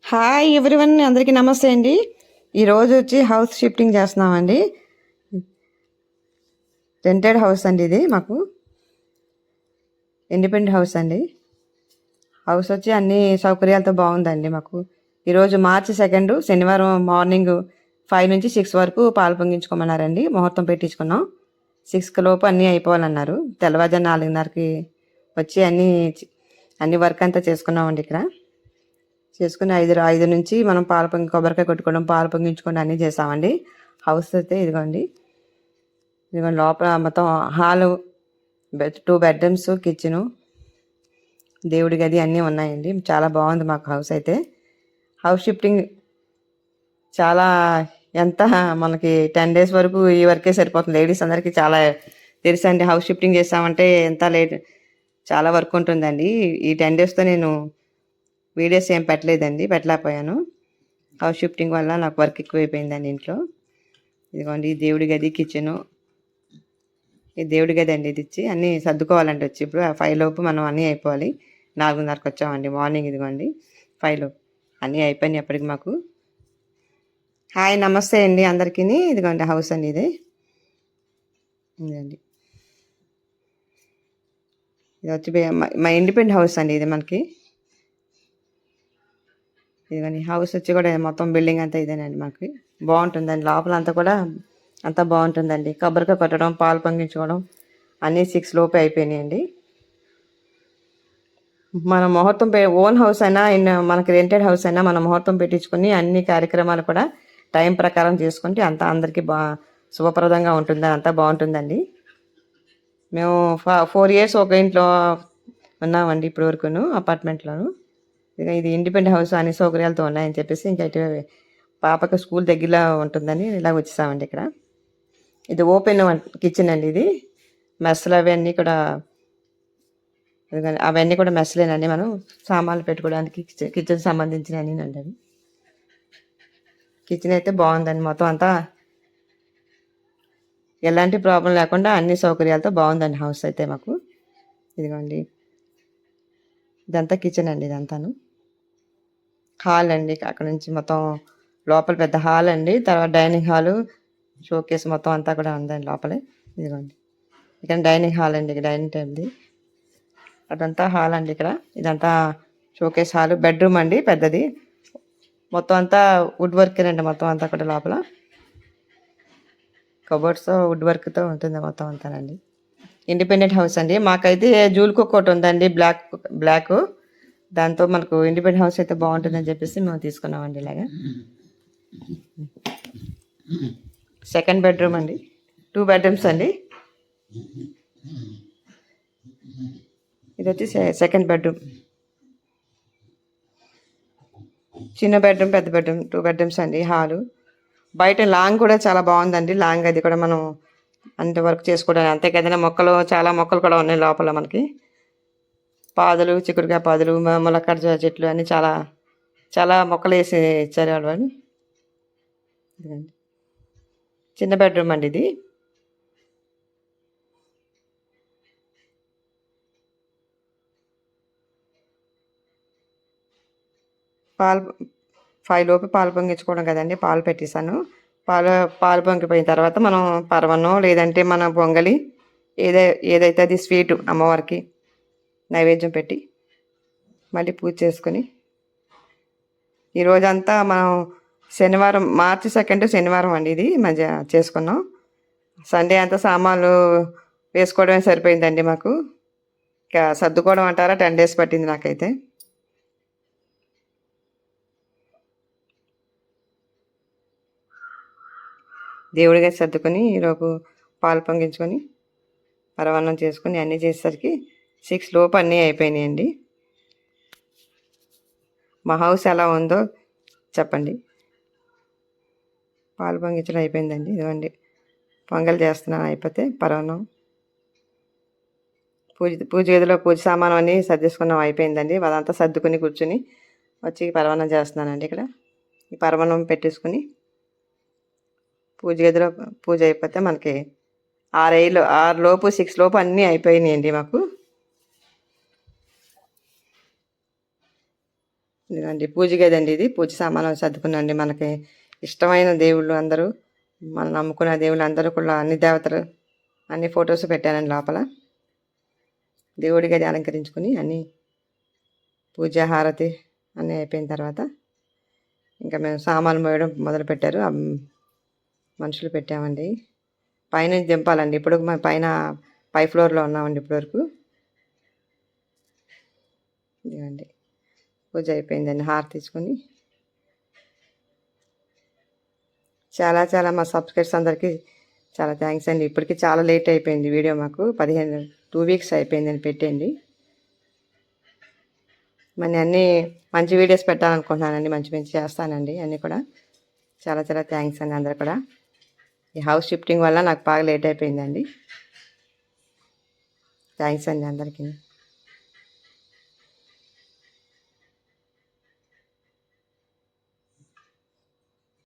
Hi everyone, అందరికీ నమస్తే అండి. ఈరోజు వచ్చి హౌస్ షిఫ్టింగ్ చేస్తున్నామండి. రెంటెడ్ హౌస్ అండి, ఇది మాకు ఇండిపెండెంట్ హౌస్ అండి. హౌస్ వచ్చి అన్ని సౌకర్యాలతో బాగుందండి మాకు. ఈరోజు March 2 శనివారం మార్నింగ్ 5 నుంచి 6 వరకు పాలు పొంగించుకోమన్నారండి. ముహూర్తం పెట్టించుకున్నాం. 6 లోపు అన్నీ అయిపోవాలన్నారు. తెల్లవారుజాము 4:30కి వచ్చి అన్ని వర్క్ అంతా చేసుకున్నామండి. ఇక్కడ చేసుకుని 5 నుంచి మనం కొబ్బరికాయ కొట్టుకోవడం, పాలు పొంగించుకోవడం అన్నీ చేసామండి. హౌస్ అయితే ఇదిగోండి లోపల మొత్తం హాలు, 2 బెడ్రూమ్స్, కిచెను, దేవుడి గది అన్నీ ఉన్నాయండి. చాలా బాగుంది మాకు హౌస్ అయితే. హౌస్ షిఫ్టింగ్ చాలా ఎంత మనకి 10 days వరకు ఈ వర్కే సరిపోతుంది. లేడీస్ అందరికీ చాలా తెలుసండి, హౌస్ షిఫ్టింగ్ చేసామంటే ఎంత లేట్, చాలా వర్క్ ఉంటుందండి. ఈ 10 daysతో నేను వీడియోస్ ఏం పెట్టలేకపోయాను. హౌస్ షిఫ్టింగ్ వల్ల నాకు వర్క్ ఎక్కువైపోయిందండి ఇంట్లో. ఇదిగోండి దేవుడి గది, కిచెను, ఈ దేవుడి గది అండి. ఇది ఇచ్చి అన్నీ సర్దుకోవాలంటే వచ్చి ఇప్పుడు 5 లోపు మనం అన్నీ అయిపోవాలి. 4:30కి వచ్చామండి మార్నింగ్. ఇదిగోండి 5 లోపు అన్నీ అయిపోయినాయి అప్పటికి మాకు. హాయ్ నమస్తే అండి అందరికీ. ఇదిగోండి హౌస్ అండి ఇది. ఇదండి, ఇది వచ్చి మా ఇండిపెండెంట్ హౌస్ అండి ఇది మనకి. ఇదిగోండి హౌస్ వచ్చి కూడా మొత్తం బిల్డింగ్ అంతా ఇదేనండి మాకు. బాగుంటుందండి, లోపల అంతా కూడా అంతా బాగుంటుందండి. కొబ్బరికాయ కొట్టడం, పాలు పొంగించుకోవడం అన్నీ 6 లోపే అయిపోయినాయండి. మన ముహూర్తం ఓన్ హౌస్ అయినా మనకి రెంటెడ్ హౌస్ అయినా మనం ముహూర్తం పెట్టించుకుని అన్ని కార్యక్రమాలు కూడా టైం ప్రకారం చేసుకుంటే అంతా అందరికీ శుభప్రదంగా ఉంటుంది, అంతా బాగుంటుందండి. మేము 4 years ఒక ఇంట్లో ఉన్నామండి ఇప్పటి వరకును, అపార్ట్మెంట్లోను. ఇది ఇండిపెండెంట్ హౌస్, అన్ని సౌకర్యాలతో ఉన్నాయని చెప్పేసి ఇంకా ఇటు పాపకు స్కూల్ దగ్గరలో ఉంటుందని ఇలా వచ్చేసామండి. ఇక్కడ ఇది ఓపెన్ కిచెన్ అండి. ఇది మెస్లు అవన్నీ కూడా మెస్లేనండి. మనం సామాన్లు పెట్టుకోవడానికి కిచెన్ సంబంధించినవి అండి. అవి కిచెన్ అయితే బాగుందండి. మొత్తం అంతా ఎలాంటి ప్రాబ్లం లేకుండా అన్ని సౌకర్యాలతో బాగుందండి హౌస్ అయితే మాకు. ఇదిగోండి ఇదంతా కిచెన్ అండి. ఇదంతాను హాల్ అండి. అక్కడ నుంచి మొత్తం లోపల పెద్ద హాల్ అండి. తర్వాత డైనింగ్ హాలు, షోకేస్ మొత్తం అంతా కూడా ఉందండి లోపలే. ఇదిగోండి ఇక్కడ డైనింగ్ హాల్ అండి. ఇక్కడ డైనింగ్ టేబుల్, అదంతా హాల్ అండి. ఇక్కడ ఇదంతా షోకేస్ హాల్. బెడ్రూమ్ అండి పెద్దది. మొత్తం అంతా వుడ్ వర్కేనండి. మొత్తం అంతా కూడా లోపల కబోర్డ్స్ వుడ్ వర్క్తో ఉంటుంది మొత్తం అంతానండి. ఇండిపెండెంట్ హౌస్ అండి. మాకైతే జూల్కి ఒకటి ఉందండి, బ్లాక్. దాంతో మనకు ఇండిపెండెంట్ హౌస్ అయితే బాగుంటుందని చెప్పేసి మేము తీసుకున్నామండి. ఇలాగా సెకండ్ బెడ్రూమ్ అండి. 2 bedrooms అండి. ఇది వచ్చి సెకండ్ బెడ్రూమ్. చిన్న బెడ్రూమ్, పెద్ద బెడ్రూమ్, 2 bedrooms అండి. హాలు బయట లాంగ్ కూడా చాలా బాగుందండి. లాంగ్ అది కూడా మనం అంత వర్క్ చేసుకోవడానికి, అంతే కదండి. చాలా మొక్కలు కూడా ఉన్నాయి లోపల మనకి. పాదులు, చిక్కుడుకాయ పాదులు, ములక్కాడ చెట్లు అన్నీ చాలా చాలా మొక్కలు వేసి ఇచ్చారు వాళ్ళు. చిన్న బెడ్రూమ్ అండి ఇది. పాలు 5 లోపు పాలు పొంగించుకోవడం కదండి. పాలు పెట్టేశాను. పాలు పొంగిపోయిన తర్వాత మనం పరవన్నం లేదంటే మన పొంగలి ఏదైతే అది స్వీటు అమ్మవారికి నైవేద్యం పెట్టి మళ్ళీ పూజ చేసుకుని ఈరోజంతా మనం శనివారం March 2 శనివారం అండి ఇది మధ్య చేసుకున్నాం. సండే అంతా సామాన్లు వేసుకోవడమే సరిపోయిందండి మాకు. ఇంకా సర్దుకోవడం అంటారా 10 days పట్టింది నాకైతే. దేవుడిగా సర్దుకొని ఈరోజు పాలు పొంగించుకొని పరవాన్నం చేసుకుని అన్నీ చేసేసరికి 6 లోపు అన్నీ అయిపోయినాయండి. మా హౌస్ ఎలా ఉందో చెప్పండి. పాలు పొంగించడం అయిపోయిందండి. ఇదిగోండి పొంగల్ చేస్తున్నాను. అయిపోతే పరవాన్నం, పూజ గదిలో పూజ సామాను అన్నీ సర్దేసుకున్నాం. అయిపోయిందండి. అదంతా సర్దుకుని కూర్చుని వచ్చి పరవాన్నం చేస్తున్నానండి. ఇక్కడ ఈ పరవాన్నం పెట్టేసుకుని పూజ గదిలో పూజ అయిపోతే మనకి 6 లోపు 6 లోపు అన్నీ అయిపోయినాయండి మాకు. ఇదిగోండి పూజ గదండి ఇది. పూజ సామాన్లు సర్దుకున్నాండి. మనకి ఇష్టమైన దేవుళ్ళు అందరూ, మనం నమ్ముకున్న దేవుళ్ళు అందరూ కూడా అన్ని దేవతలు అన్ని ఫొటోస్ పెట్టానండి లోపల. దేవుడి గది అలంకరించుకుని అన్నీ పూజ హారతి అన్నీ అయిపోయిన తర్వాత ఇంకా మేము సామాన్లు మోయడం మొదలుపెట్టారు. మనుషులు పెట్టామండి. పైనుంచి దింపాలండి. ఇప్పుడు మేము పై ఫ్లోర్లో ఉన్నామండి ఇప్పటివరకు. ఇదిగోండి పూజ అయిపోయిందండి. హారతి తీసుకొని చాలా చాలా మా సబ్స్క్రైబర్స్ అందరికీ చాలా థ్యాంక్స్ అండి. ఇప్పటికీ చాలా లేట్ అయిపోయింది వీడియో మాకు 2 వీక్స్ అయిపోయిందని పెట్టండి. మరి అన్నీ మంచి వీడియోస్ పెట్టాలనుకుంటున్నానండి. మంచి మంచి చేస్తానండి అన్నీ కూడా. చాలా చాలా థ్యాంక్స్ అండి అందరు కూడా. ఈ హౌస్ షిఫ్టింగ్ వల్ల నాకు బాగా లేట్ అయిపోయిందండి. థ్యాంక్స్ అండి అందరికీ.